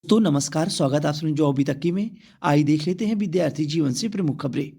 तो नमस्कार, स्वागत है आप सभी जो अभी तक की में। आइए देख लेते हैं विद्यार्थी जीवन से प्रमुख खबरें।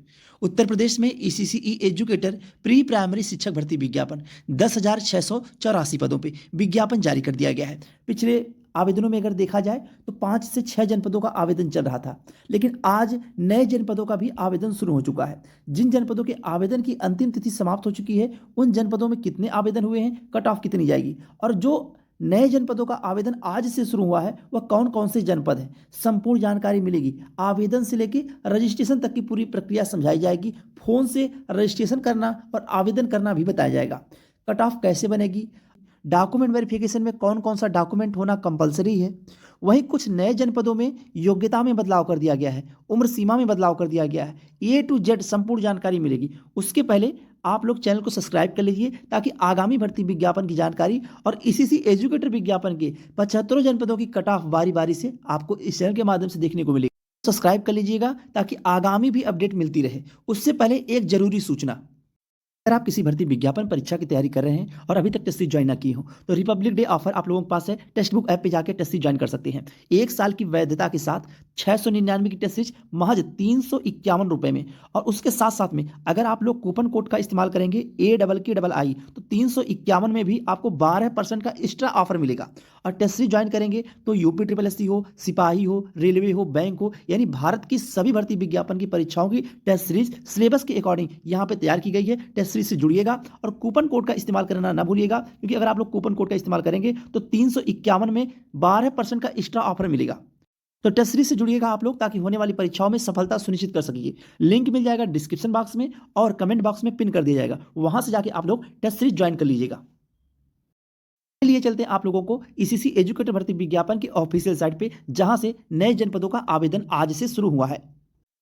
उत्तर प्रदेश में ईसीसीई एजुकेटर प्री प्राइमरी शिक्षक भर्ती विज्ञापन 10,684 पदों पे विज्ञापन जारी कर दिया गया है। पिछले आवेदनों में अगर देखा जाए तो 5 से 6 जनपदों का आवेदन चल रहा था, लेकिन आज नए जनपदों का भी आवेदन शुरू हो चुका है। जिन जनपदों के आवेदन की अंतिम तिथि समाप्त हो चुकी है, उन जनपदों में कितने आवेदन हुए हैं, कट ऑफ कितनी जाएगी और जो नए जनपदों का आवेदन आज से शुरू हुआ है वह कौन कौन से जनपद हैं, संपूर्ण जानकारी मिलेगी। आवेदन से लेकर रजिस्ट्रेशन तक की पूरी प्रक्रिया समझाई जाएगी। फोन से रजिस्ट्रेशन करना और आवेदन करना भी बताया जाएगा। कट ऑफ कैसे बनेगी, डॉक्यूमेंट वेरिफिकेशन में कौन कौन सा डॉक्यूमेंट होना कंपलसरी है। वहीं कुछ नए जनपदों में योग्यता में बदलाव कर दिया गया है, उम्र सीमा में बदलाव कर दिया गया है। ए टू जेड संपूर्ण जानकारी मिलेगी। उसके पहले आप लोग चैनल को सब्सक्राइब कर लीजिए ताकि आगामी भर्ती विज्ञापन की जानकारी और ईसीसी एजुकेटर विज्ञापन के 75 जनपदों की कट ऑफ बारी बारी से आपको इस चैनल के माध्यम से देखने को मिलेगी। सब्सक्राइब कर लीजिएगा ताकि आगामी भी अपडेट मिलती रहे। उससे पहले एक जरूरी सूचना, अगर आप किसी भर्ती विज्ञापन परीक्षा की तैयारी कर रहे हैं और अभी तक टेस्ट सीरीज ज्वाइन ना की हो तो रिपब्लिक डे ऑफर आप लोगों के पास है। टेक्स्ट बुक ऐप पे जाकर टेस्ट सीरीज ज्वाइन कर सकते हैं। 1 साल की वैधता के साथ 699 की टेस्ट सीरीज महज 351 रुपए में, और उसके साथ साथ में अगर आप लोग कूपन कोड का इस्तेमाल करेंगे AKKI तो 351 में भी आपको 12% का एक्स्ट्रा ऑफर मिलेगा। और टेस्ट सीरीज ज्वाइन करेंगे तो यूपी SSC हो, सिपाही हो, रेलवे हो, बैंक हो, यानी भारत की सभी भर्ती विज्ञापन की परीक्षाओं की टेस्ट सीरीज सिलेबस के अकॉर्डिंग यहाँ पे तैयार की गई है। टेस्ट सीरीज से जुड़िएगा और कूपन कोड का इस्तेमाल करना ना भूलिएगा, क्योंकि अगर आप लोग कूपन कोड का इस्तेमाल करेंगे तो 351 में 12% का एक्स्ट्रा ऑफर मिलेगा। तो टेस्ट सीरीज से जुड़िएगा आप लोग ताकि होने वाली परीक्षाओं में सफलता सुनिश्चित कर सकिए। लिंक मिल जाएगा डिस्क्रिप्शन बॉक्स में और कमेंट बॉक्स में पिन कर दिया जाएगा, वहां से जाके आप लोग टेस्ट सीरीज ज्वाइन कर लीजिएगा। लिए चलते हैं आप लोगों को ईसीसी एजुकेटर भर्ती विज्ञापन की ऑफिशियल साइट पे, जहां से नए जनपदों का आवेदन आज से शुरू हुआ है।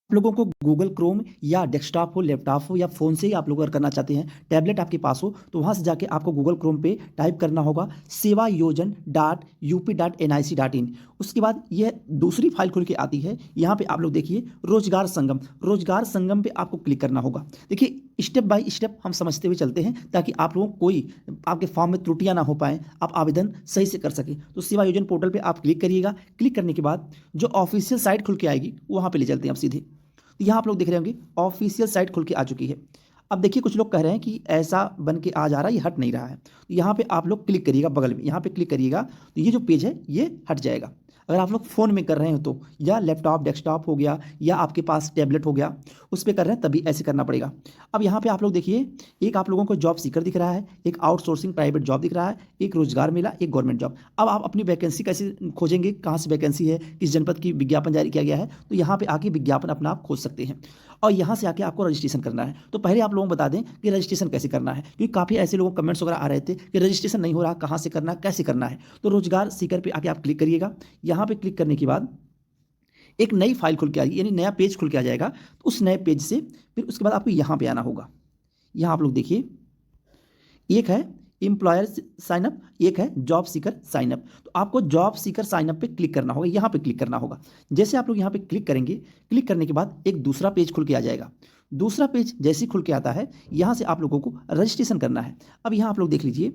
आप लोगों को गूगल क्रोम या डेस्कटॉप हो, लैपटॉप हो या फ़ोन से ही आप लोग अगर करना चाहते हैं, टैबलेट आपके पास हो तो वहाँ से जाके आपको गूगल क्रोम पे टाइप करना होगा sevayojan.up.nic.in। उसके बाद यह दूसरी फाइल खुल के आती है। यहाँ पे आप लोग देखिए रोजगार संगम, रोजगार संगम पे आपको क्लिक करना होगा। देखिए स्टेप बाय स्टेप हम समझते हुए चलते हैं ताकि आप लोगों को कोई आपके फॉर्म में त्रुटियां ना हो पाएँ, आप आवेदन सही से कर सकें। तो सेवा योजन पोर्टल पे आप क्लिक करिएगा। क्लिक करने के बाद जो ऑफिशियल साइट खुल के आएगी वहाँ पे ले चलते हैं आप सीधे। तो यहाँ आप लोग देख रहे होंगे ऑफिशियल साइट खुल के आ चुकी है। अब देखिए कुछ लोग कह रहे हैं कि ऐसा बन के आ जा रहा है, ये हट नहीं रहा है। तो यहाँ पे आप लोग क्लिक करिएगा, बगल में यहाँ पे क्लिक करिएगा तो ये जो पेज है ये हट जाएगा। अगर आप लोग फ़ोन में कर रहे हो तो, या लैपटॉप डेस्कटॉप हो गया या आपके पास टैबलेट हो गया, उस पर कर रहे हैं तभी ऐसे करना पड़ेगा। अब यहाँ पे आप लोग देखिए, एक आप लोगों को जॉब सीकर दिख रहा है, एक आउटसोर्सिंग प्राइवेट जॉब दिख रहा है, एक रोजगार मेला, एक गवर्नमेंट जॉब। अब आप अपनी वैकेंसी कैसे खोजेंगे, कहाँ से वैकेंसी है, किस जनपद की विज्ञापन जारी किया गया है, तो यहाँ पे आके विज्ञापन अपना आप खोज सकते हैं। और यहाँ से आके आपको रजिस्ट्रेशन करना है। तो पहले आप लोगों को बता दें कि रजिस्ट्रेशन कैसे करना है, क्योंकि काफ़ी ऐसे लोगों कमेंट्स वगैरह आ रहे थे कि रजिस्ट्रेशन नहीं हो रहा, कहाँ से करना है, कैसे करना है। तो रोजगार सीकर पे आके आप क्लिक करिएगा। यहाँ पे क्लिक करने के बाद एक नई फाइल खुल के आएगी, यानी नया पेज खुल के आ जाएगा। तो उस नए पेज से फिर उसके बाद आपको यहाँ पे आना होगा। यहाँ आप लोग देखिए, एक है एम्प्लॉयर साइन अप, एक है जॉब सीकर साइन अप। तो आपको जॉब सीकर साइन अप पे क्लिक करना होगा, यहाँ पे क्लिक करना होगा। जैसे आप लोग यहाँ पे क्लिक करेंगे, क्लिक करने के बाद एक दूसरा पेज खुल के आ जाएगा। दूसरा पेज जैसे ही खुल के आता है, यहाँ से आप लोगों को रजिस्ट्रेशन करना है। अब यहाँ आप लोग देख लीजिए,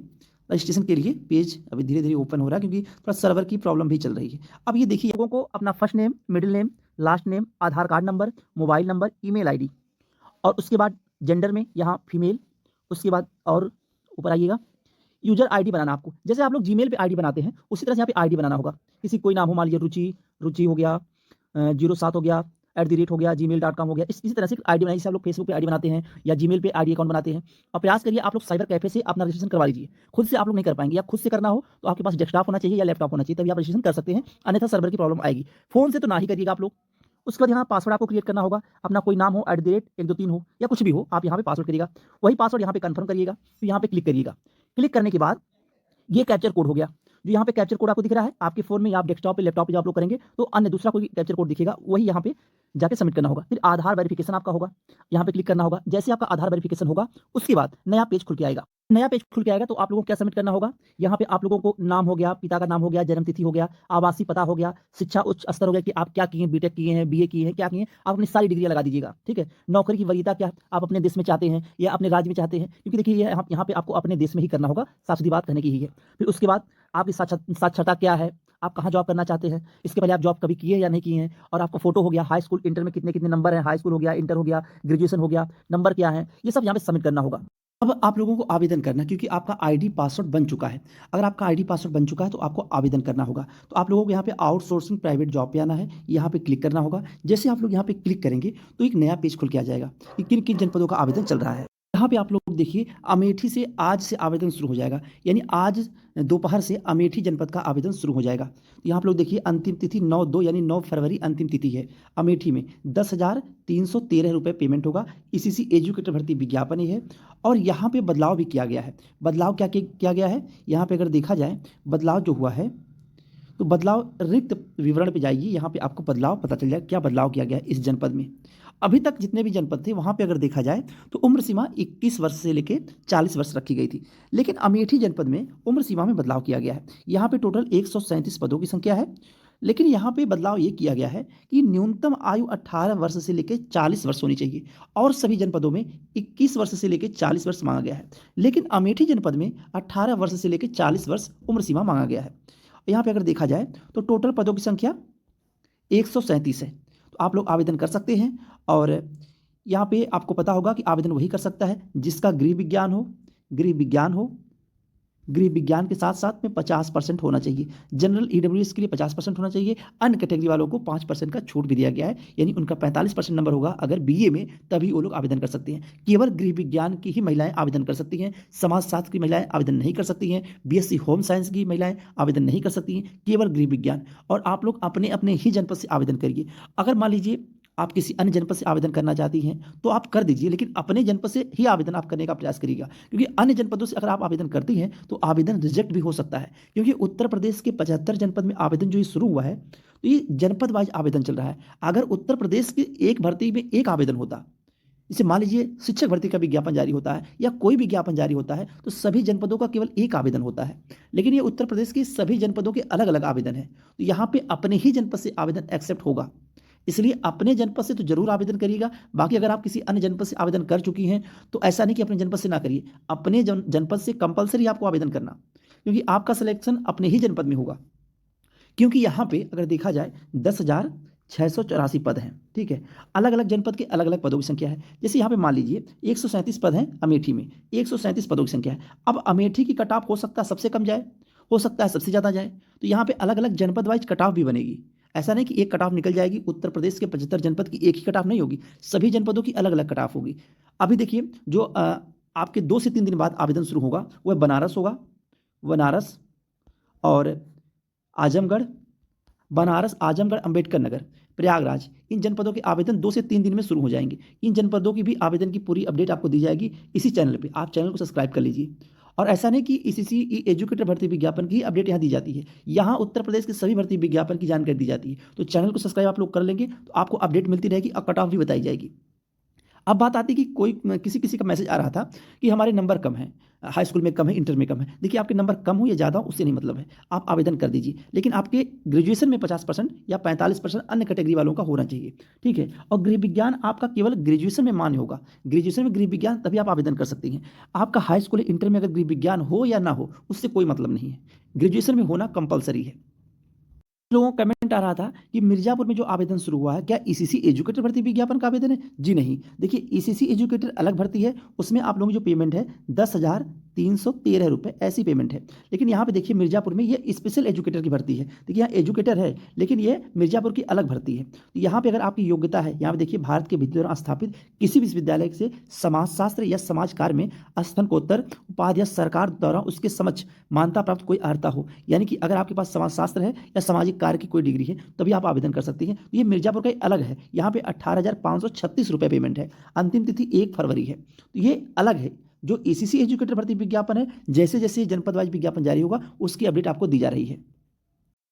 रजिस्ट्रेशन के लिए पेज अभी धीरे धीरे ओपन हो रहा है क्योंकि थोड़ा सर्वर की प्रॉब्लम भी चल रही है। अब ये देखिए, लोगों को अपना first name, middle name, last name, Aadhaar card number, mobile number, email ID, और उसके बाद जेंडर में यहाँ फीमेल, उसके बाद और ऊपर आइएगा यूजर आईडी बनाना आपको। जैसे आप लोग जीमेल पे आईडी बनाते हैं उसी तरह से यहाँ पे आईडी बनाना होगा। किसी कोई नाम हो, मान लीजिए रुचि हो गया, 07 हो गया, @ हो गया, gmail.com हो गया। इसी तरह से आईडी बनाइए। जैसे आप लोग फेसबुक पे आईडी बनाते हैं या जीमेल पे आईडी अकाउंट बनाते हैं। और प्रयास करिए आप लोग साइबर कैफे से अपना रजिस्ट्रेशन करवा लीजिए। खुद से आप लोग नहीं कर पाएंगे, या खुद से करना हो तो आपके पास डेस्कटॉप होना चाहिए या लैपटॉप होना चाहिए, तभी आप रजिस्ट्रेशन कर सकते हैं, अन्यथा सर्वर की प्रॉब्लम आएगी। फोन से तो ना ही करिएगा आप लोग। उसके बाद यहाँ पासवर्ड आपको क्रिएट करना होगा। अपना कोई नाम हो, @123 हो या कुछ भी हो, आप यहाँ पे पासवर्ड करिएगा। वही पासवर्ड यहाँ पे कंफर्म करिएगा। तो यहाँ पे क्लिक करिएगा। क्लिक करने के बाद ये कैप्चर कोड हो गया। जो यहाँ पे कैप्चर कोड आपको दिख रहा है आपके फोन में या आप डेस्कटॉप पे, लैपटॉप पे जब आप लोग करेंगे तो अन्य दूसरा कोई कैप्चर कोड दिखेगा, वही यहाँ पे जाके सबमिट करना होगा। फिर आधार वेरिफिकेशन आपका होगा, यहाँ पे क्लिक करना होगा। जैसे आपका आधार वेरिफिकेशन होगा उसके बाद नया पेज खुल के आएगा। नया पेज खुल के आएगा तो आप लोगों को क्या सबमिट करना होगा, यहाँ पे आप लोगों को नाम हो गया, पिता का नाम हो गया, जन्म तिथि हो गया, आवासीय पता हो गया, शिक्षा उच्च स्तर हो गया कि आप क्या किए हैं, बीटेक किए हैं, बीए किए हैं, क्या किए हैं, आप अपनी सारी डिग्रियां लगा दीजिएगा। ठीक है। नौकरी की वरीयता क्या आप अपने देश में चाहते हैं या अपने राज्य में चाहते हैं, क्योंकि देखिए ये यहाँ पे आपको अपने देश में ही करना होगा, साफ सीधी बात कहने की ही है। फिर उसके बाद आपकी साक्षरता क्या है, आप कहाँ जॉब करना चाहते हैं, इसके पहले आप जॉब कभी किए या नहीं किए हैं, और आपका फोटो हो गया, हाई स्कूल इंटर में कितने कितने नंबर हैं, हाई स्कूल हो गया, इंटर हो गया, ग्रेजुएशन हो गया, नंबर क्या है, ये सब यहाँ पे सबमिट करना होगा। अब आप लोगों को आवेदन करना, क्योंकि आपका आईडी पासवर्ड बन चुका है। अगर आपका आईडी पासवर्ड बन चुका है तो आपको आवेदन करना होगा। तो आप लोगों को यहाँ पे आउटसोर्सिंग प्राइवेट जॉब पे आना है, यहाँ पे क्लिक करना होगा। जैसे आप लोग यहाँ पे क्लिक करेंगे तो एक नया पेज खुल के आ जाएगा कि किन किन जनपदों का आवेदन चल रहा है। यहाँ पे आप लोग देखिए, अमेठी से आज से आवेदन शुरू हो जाएगा, यानी आज दोपहर से अमेठी जनपद का आवेदन शुरू हो जाएगा। तो यहाँ आप लोग देखिए, अंतिम तिथि 9/2 यानी 9 फरवरी अंतिम तिथि है। अमेठी में 10,313 रुपये पेमेंट होगा। ईसीसी एजुकेटर भर्ती विज्ञापन ही है। और यहाँ पे बदलाव भी किया गया है। बदलाव क्या किया गया है, यहाँ पे अगर देखा जाए बदलाव जो हुआ है, तो बदलाव रिक्त विवरण पे जाइए, यहाँ पे आपको बदलाव पता चल जाएगा क्या बदलाव किया गया है इस जनपद में। अभी तक जितने भी जनपद थे वहाँ पे अगर देखा जाए तो उम्र सीमा 21 वर्ष से लेकर 40 वर्ष रखी गई थी, लेकिन अमेठी जनपद में उम्र सीमा में बदलाव किया गया है। यहाँ पे टोटल 137 पदों की संख्या है, लेकिन यहाँ पे बदलाव ये किया गया है कि न्यूनतम आयु 18 वर्ष से लेकर 40 वर्ष होनी चाहिए, और सभी जनपदों में 21 वर्ष से लेकर 40 वर्ष मांगा गया है। लेकिन अमेठी जनपद में 18 वर्ष से लेकर 40 वर्ष उम्र सीमा मांगा गया है। यहाँ पे अगर देखा जाए तो टोटल पदों की संख्या 137 है। तो आप लोग आवेदन कर सकते हैं। और यहाँ पे आपको पता होगा कि आवेदन वही कर सकता है जिसका गृह विज्ञान हो, गृह विज्ञान के साथ साथ में 50% होना चाहिए। जनरल ईडब्ल्यूएस के लिए 50% होना चाहिए। अन्य कैटेगरी वालों को 5% का छूट भी दिया गया है, यानी उनका 45% नंबर होगा अगर बीए में, तभी वो लोग आवेदन कर सकते हैं। केवल गृह विज्ञान की ही महिलाएं आवेदन कर सकती हैं। समाजशास्त्र की महिलाएं आवेदन नहीं कर सकती हैं। बीएससी होम साइंस की महिलाएं आवेदन नहीं कर सकती हैं, केवल गृह विज्ञान। और आप लोग अपने अपने ही जनपद से आवेदन करिए। अगर मान लीजिए आप किसी अन्य जनपद से आवेदन करना चाहती हैं तो आप कर दीजिए, लेकिन अपने जनपद से ही आवेदन आप करने का प्रयास करिएगा, क्योंकि अन्य जनपदों से अगर आप आवेदन करती हैं तो आवेदन रिजेक्ट भी हो सकता है। क्योंकि उत्तर प्रदेश के 75 जनपद में आवेदन जो ये शुरू हुआ है, तो ये जनपद वाइज आवेदन चल रहा है। अगर उत्तर प्रदेश की एक भर्ती में एक आवेदन होता, जैसे मान लीजिए शिक्षक भर्ती का विज्ञापन जारी होता है या कोई विज्ञापन जारी होता है, तो सभी जनपदों का केवल एक आवेदन होता है। लेकिन ये उत्तर प्रदेश के सभी जनपदों के अलग अलग आवेदन है, तो यहाँ पे अपने ही जनपद से आवेदन एक्सेप्ट होगा। इसलिए अपने जनपद से तो जरूर आवेदन करिएगा। बाकी अगर आप किसी अन्य जनपद से आवेदन कर चुकी हैं तो ऐसा नहीं कि अपने जनपद से ना करिए, अपने जनपद से कंपलसरी आपको आवेदन करना, क्योंकि आपका सिलेक्शन अपने ही जनपद में होगा। क्योंकि यहाँ पे अगर देखा जाए 10,684 पद हैं, ठीक है। अलग अलग जनपद के अलग अलग पदों की संख्या है। जैसे यहाँ पे मान लीजिए 137 पद हैं अमेठी में, 137 पदों की संख्या है। अब अमेठी की कट ऑफ हो सकता है सबसे कम जाए, हो सकता है सबसे ज़्यादा जाए, तो यहाँ पे अलग अलग जनपद वाइज कट ऑफ भी बनेगी। ऐसा नहीं कि एक कट ऑफ निकल जाएगी, उत्तर प्रदेश के 75 जनपद की एक ही कट ऑफ नहीं होगी, सभी जनपदों की अलग अलग कट ऑफ होगी। अभी देखिए, जो आपके 2 से 3 दिन बाद आवेदन शुरू होगा वह बनारस होगा, बनारस और आजमगढ़, बनारस, आजमगढ़, अंबेडकर नगर, प्रयागराज, इन जनपदों के आवेदन 2 से 3 दिन में शुरू हो जाएंगे। इन जनपदों की भी आवेदन की पूरी अपडेट आपको दी जाएगी इसी चैनल पे। आप चैनल को सब्सक्राइब कर लीजिए। और ऐसा नहीं कि ईसीसी एजुकेटर भर्ती विज्ञापन की अपडेट यहाँ दी जाती है, यहाँ उत्तर प्रदेश के सभी भर्ती विज्ञापन की जानकारी दी जाती है। तो चैनल को सब्सक्राइब आप लोग कर लेंगे तो आपको अपडेट मिलती रहेगी और कट ऑफ भी बताई जाएगी। अब बात आती है कि किसी का मैसेज आ रहा था कि हमारे नंबर कम है, हाई स्कूल में कम है, इंटर में कम है। देखिए, आपके नंबर कम हो या ज़्यादा हो उससे नहीं मतलब है, आप आवेदन कर दीजिए, लेकिन आपके ग्रेजुएशन में 50% या 45% अन्य कैटेगरी वालों का होना चाहिए, ठीक है। और गृह विज्ञान आपका केवल ग्रेजुएशन में मान्य होगा, ग्रेजुएशन में गृह विज्ञान, तभी आप आवेदन कर सकती हैं। आपका हाई स्कूल इंटर में अगर गृह विज्ञान हो या ना हो उससे कोई मतलब नहीं है, ग्रेजुएशन में होना कंपलसरी है। लोगों को कमेंट आ रहा था कि मिर्जापुर में जो आवेदन शुरू हुआ है क्या ईसीसी एजुकेटर भर्ती विज्ञापन का आवेदन है? जी नहीं। देखिए, ईसीसी एजुकेटर अलग भर्ती है, उसमें आप लोगों की जो पेमेंट है 10,313 रुपये ऐसी पेमेंट है। लेकिन यहाँ पे देखिए मिर्जापुर में ये स्पेशल एजुकेटर की भर्ती है। देखिए, यहाँ एजुकेटर है लेकिन ये मिर्जापुर की अलग भर्ती है। तो यहाँ पे अगर आपकी योग्यता है, यहाँ पे देखिए भारत के भीतर स्थापित किसी विश्वविद्यालय से समाजशास्त्र या समाज कार्य में स्नातकोत्तर उपाधि या सरकार द्वारा उसके समक्ष मान्यता प्राप्त कोई अर्हता हो, यानी कि अगर आपके पास समाजशास्त्र है या सामाजिक कार्य की कोई डिग्री है तभी आप आवेदन कर सकती हैं। तो ये मिर्जापुर का अलग है, यहाँ पे 18,536 रुपये पेमेंट है, अंतिम तिथि 1 फरवरी है। तो ये अलग है। जो ईसीसी एजुकेटर भर्ती विज्ञापन है, जैसे जैसे जनपद वाइज विज्ञापन जारी होगा उसकी अपडेट आपको दी जा रही है।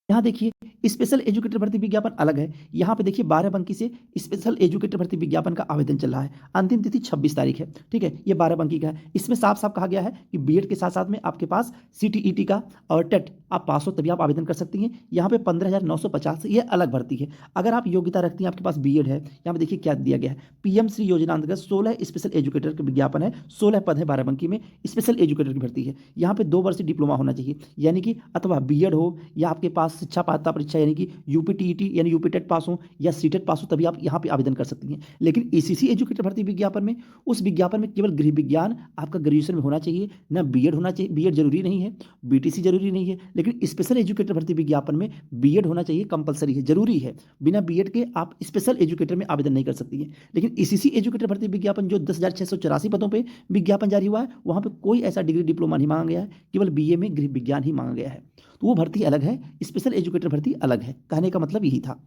यहाँ देखिए, स्पेशल एजुकेटर भर्ती विज्ञापन अलग है। यहाँ पे देखिए 12 से स्पेशल एजुकेटर भर्ती विज्ञापन का आवेदन चल रहा है, अंतिम तिथि 26 तारीख है, ठीक है। ये 12 का है। इसमें साफ साफ कहा गया है कि बीएड के साथ साथ में आपके पास सीटीईटी का और टेट आप पास हो तभी आप आवेदन कर सकती हैं। यहाँ पे 15,950 ये अलग भर्ती है। अगर आप योग्यता रखती हैं, आपके पास बीएड है, यहाँ पे देखिए क्या दिया गया है, पीएम श्री योजना अंतर्गत 16 स्पेशल एजुकेटर का विज्ञापन है, 16 पद है बाराबंकी में, स्पेशल एजुकेटर की भर्ती है। यहाँ पे 2 वर्षीय डिप्लोमा होना चाहिए, यानी कि अथवा बीएड हो या आपके पास शिक्षा पात्रता परीक्षा यानी कि यूपीटीईटी यानी यूपी टेट पास हो या सीटेट पास हो, तभी आप यहाँ पे आवेदन कर सकती हैं। लेकिन ईसीसी एजुकेटर भर्ती विज्ञापन में, उस विज्ञापन में केवल गृह विज्ञान आपका ग्रेजुएशन में होना चाहिए, ना बीएड होना चाहिए, बीएड जरूरी नहीं है, बीटीसी जरूरी नहीं है, लेकिन स्पेशल एजुकेटर भर्ती विज्ञापन में बीएड होना चाहिए, कंपलसरी है, जरूरी है। बिना बीएड के आप स्पेशल एजुकेटर में आवेदन नहीं कर सकती हैं। लेकिन ईसीसी एजुकेटर भर्ती विज्ञापन जो 10,684 पदों पे विज्ञापन जारी हुआ है, वहां पे कोई ऐसा डिग्री डिप्लोमा नहीं मांगा गया है, केवल बीए में गृह विज्ञान ही मांगा गया है। तो वो भर्ती अलग है, स्पेशल एजुकेटर भर्ती अलग है, कहने का मतलब यही था।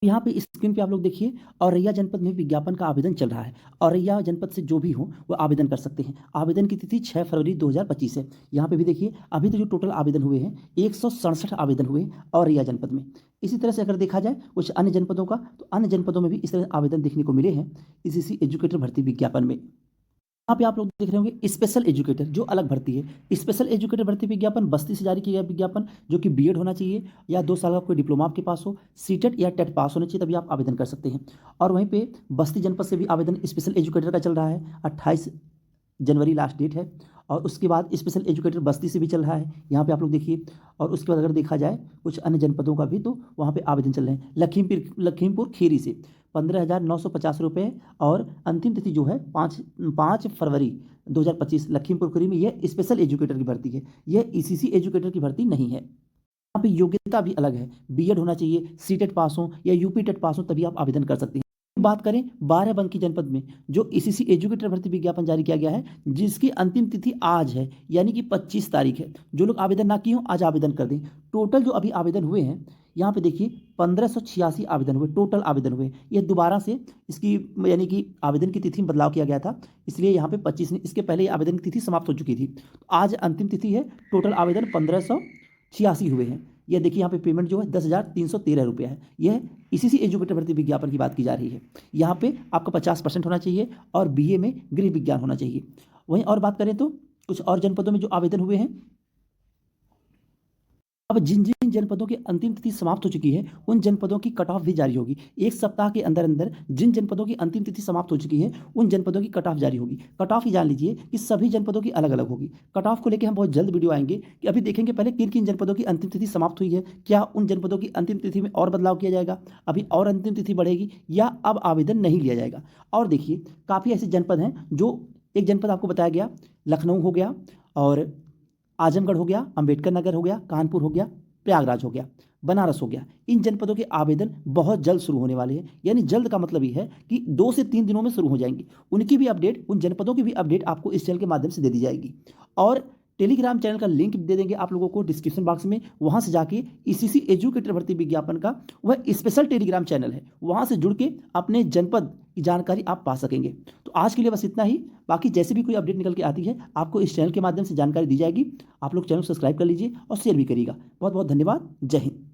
यहाँ पे स्क्रीन पे आप लोग देखिए, औरैया जनपद में विज्ञापन का आवेदन चल रहा है। औरैया जनपद से जो भी हो वो आवेदन कर सकते हैं। आवेदन की तिथि 6 फरवरी 2025 है। यहाँ पे भी देखिए, अभी तो जो टोटल आवेदन हुए हैं 167 आवेदन हुए औरैया जनपद में। इसी तरह से अगर देखा जाए कुछ अन्य जनपदों का, तो अन्य जनपदों में भी इस तरह आवेदन देखने को मिले हैं इसी एजुकेटर भर्ती विज्ञापन में। यहाँ पे आप लोग देख रहे होंगे स्पेशल एजुकेटर, जो अलग भर्ती है। स्पेशल एजुकेटर भर्ती विज्ञापन बस्ती से जारी किया गया विज्ञापन, जो कि बीएड होना चाहिए या 2 साल का कोई डिप्लोमा आपके पास हो, सीटेट या टेट पास होना चाहिए, तभी आप आवेदन कर सकते हैं। और वहीं पे बस्ती जनपद से भी आवेदन स्पेशल एजुकेटर का चल रहा है, 28 जनवरी लास्ट डेट है। और उसके बाद स्पेशल एजुकेटर बस्ती से भी चल रहा है, यहाँ पे आप लोग देखिए। और उसके बाद अगर देखा जाए कुछ अन्य जनपदों का भी, तो वहाँ पे आवेदन चल रहे हैं। लखीमपुर खीरी से 15,950 रुपये, और अंतिम तिथि जो है 5 फरवरी 2025। लखीमपुर खीरी में यह स्पेशल एजुकेटर की भर्ती है, यह ईसीसी एजुकेटर की भर्ती नहीं है। यहाँ पे योग्यता भी अलग है, बीएड होना चाहिए, सीटेट पास हो या यूपी टेट पास हो, तभी आप आवेदन कर सकते हैं। बात करें बाराबंकी जनपद में जो ईसीसी एजुकेटर भर्ती विज्ञापन जारी किया गया है, जिसकी अंतिम तिथि आज है, यानी कि 25 तारीख है। जो लोग आवेदन ना किए हो आज आवेदन कर दें। टोटल जो अभी आवेदन हुए हैं, यहाँ पे देखिए 1586 आवेदन हुए, टोटल आवेदन हुए। ये दोबारा से इसकी यानी कि आवेदन की तिथि में बदलाव किया गया था, इसलिए यहाँ पे 25 नहीं, इसके पहले आवेदन की तिथि समाप्त हो चुकी थी। तो आज अंतिम तिथि है, टोटल आवेदन 1586 हुए हैं। यह देखिए यहाँ पे पेमेंट जो है 10,313 रुपये है। यह इसी एजुकेटर भर्ती विज्ञापन की बात की जा रही है। यहाँ पे आपका 50% होना चाहिए और बीए में गृह विज्ञान होना चाहिए। वहीं और बात करें तो कुछ और जनपदों में जो आवेदन हुए हैं, अब जिन जिन जनपदों की अंतिम तिथि समाप्त हो चुकी है, उन जनपदों की कट ऑफ भी जारी होगी। एक सप्ताह के अंदर अंदर जिन जनपदों की अंतिम तिथि समाप्त हो चुकी है, उन जनपदों की कट ऑफ जारी होगी। कट ऑफ ही जान लीजिए कि सभी जनपदों की अलग अलग होगी। कट ऑफ को लेकर हम बहुत जल्द वीडियो आएंगे कि अभी देखेंगे पहले किन किन जनपदों की अंतिम तिथि समाप्त हुई है, क्या उन जनपदों की अंतिम तिथि में और बदलाव किया जाएगा, अभी और अंतिम तिथि बढ़ेगी, या अब आवेदन नहीं लिया जाएगा। और देखिए काफ़ी ऐसे जनपद हैं, जो एक जनपद आपको बताया गया लखनऊ हो गया, और आजमगढ़ हो गया, अंबेडकर नगर हो गया, कानपुर हो गया, प्रयागराज हो गया, बनारस हो गया। इन जनपदों के आवेदन बहुत जल्द शुरू होने वाले हैं, यानी जल्द का मतलब ये है कि 2 से 3 दिनों में शुरू हो जाएंगे। उनकी भी अपडेट, उन जनपदों की भी अपडेट आपको इस चैनल के माध्यम से दे दी जाएगी। और टेलीग्राम चैनल का लिंक दे देंगे आप लोगों को डिस्क्रिप्शन बॉक्स में, वहां से जाके इसी एजुकेटर भर्ती विज्ञापन का वह स्पेशल टेलीग्राम चैनल है, वहां से जुड़ के अपने जनपद की जानकारी आप पा सकेंगे। तो आज के लिए बस इतना ही। बाकी जैसे भी कोई अपडेट निकल के आती है, आपको इस चैनल के माध्यम से जानकारी दी जाएगी। आप लोग चैनल सब्सक्राइब कर लीजिए और शेयर भी करिएगा। बहुत बहुत धन्यवाद। जय हिंद।